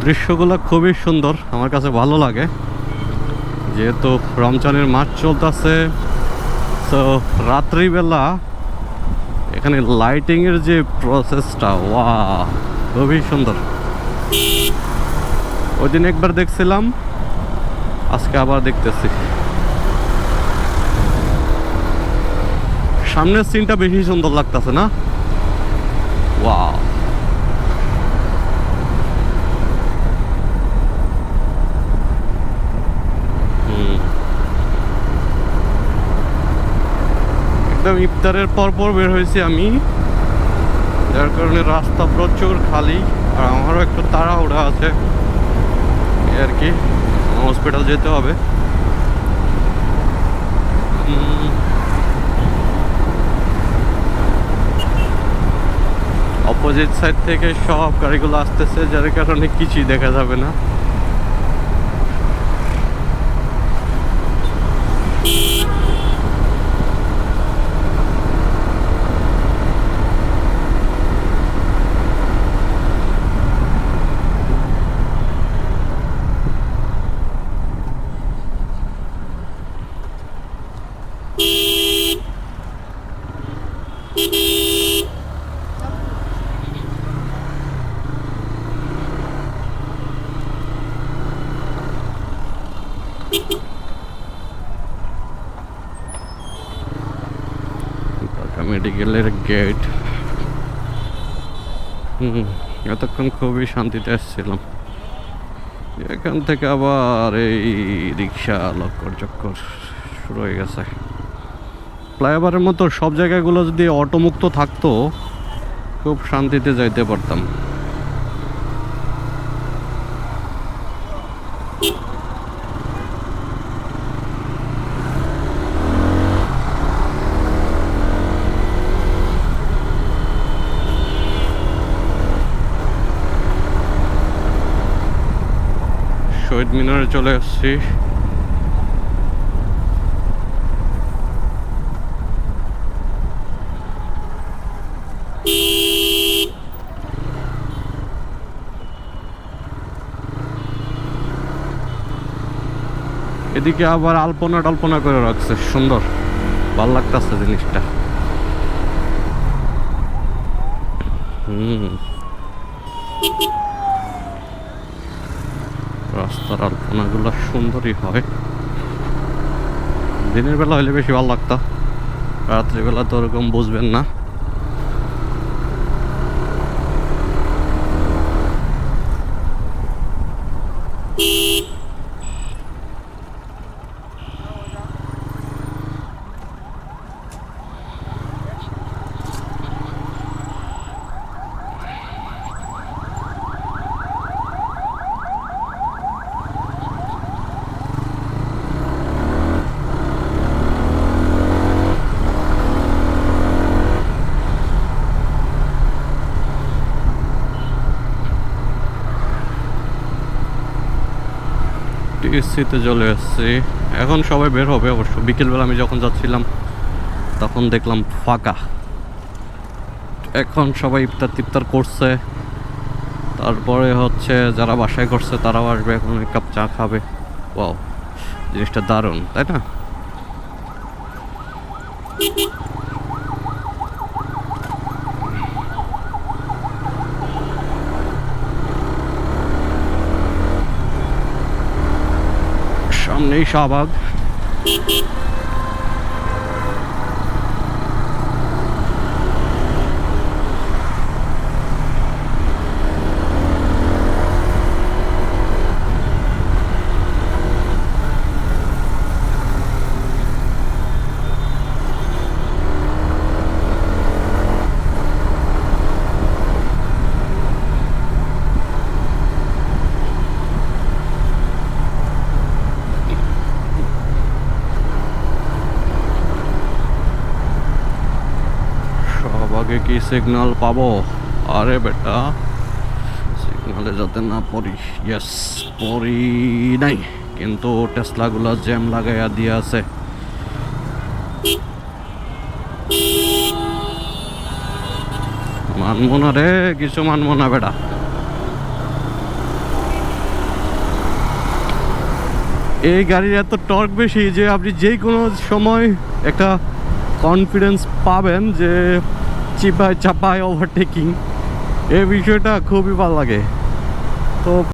দৃশ্যগুলো খুবই সুন্দর, আমার কাছে ভালো লাগে। যেহেতু রমজানের মাস চলতেছে, তো রাত্রিবেলা এখানে লাইটিংয়ের যে প্রসেসটা, ওয়া, খুবই সুন্দর। ওই দিন একবার দেখছিলাম, আজকে আবার দেখতেছি। সামনের সিনটা বেশি সুন্দর লাগতেছে না? ওয়া, একদম ইফতারের পর বের হয়েছি আমি, যার কারণে রাস্তা প্রচুর খালি। আর আমারও একটু তাড়াহুড়া আছে আর কি, হসপিটাল যেতে হবে। অপোজিট সাইড থেকে সব গাড়িগুলো আসতেছে, যার কারণে কিছুই দেখা যাবে না। মেডিকেলের গেট। এতক্ষণ খুবই শান্তিতে আসছিলাম, এখান থেকে আবার এই রিক্সা লক্কর চক্কর শুরু হয়ে গেছে। ফ্লাইওভারের মতো সব জায়গাগুলো যদি অটোমুক্ত থাকতো, খুব শান্তিতে যাইতে পারতাম। শহীদ মিনারে চলে আসছি। এদিকে আবার আলপনা টালপনা করে রাখছে, সুন্দর, ভাল লাগতেছে জিনিসটা। রাস্তার আলপনাগুলো সুন্দরই হয়। দিনের বেলা হইলে বেশি ভালো লাগতো, রাত্রিবেলা তো ওরকম বুঝবেন না। টিএসসিতে চলে আসছি, এখন সবাই বের হবে অবশ্য। বিকেলবেলা আমি যখন যাচ্ছিলাম তখন দেখলাম ফাঁকা। এখন সবাই ইফতার টিফতার করছে, তারপরে হচ্ছে যারা বাসায় করছে তারাও আসবে, এখন এক কাপ চা খাবে। ওয়াও, জিনিসটা দারুণ, তাই না? সামনেই শাহবাগ। আগে কি সিগন্যাল পাবো? আরে বেটা, সিগন্যালে যাতে না পড়ি। ইয়েস, পড়ি নাই, কিন্তু টেসলাগুলো জ্যাম লাগাইয়া দিয়ে আছে। মানবো না রে, কিছু মানবো না বেটা। এই গাড়ির এত টর্ক বেশি যে আপনি যে কোনো সময় একটা কনফিডেন্স পাবেন যে চিপায় চাপায় ওভারটেকিং, এই বিষয়টা খুবই ভালো লাগে। তো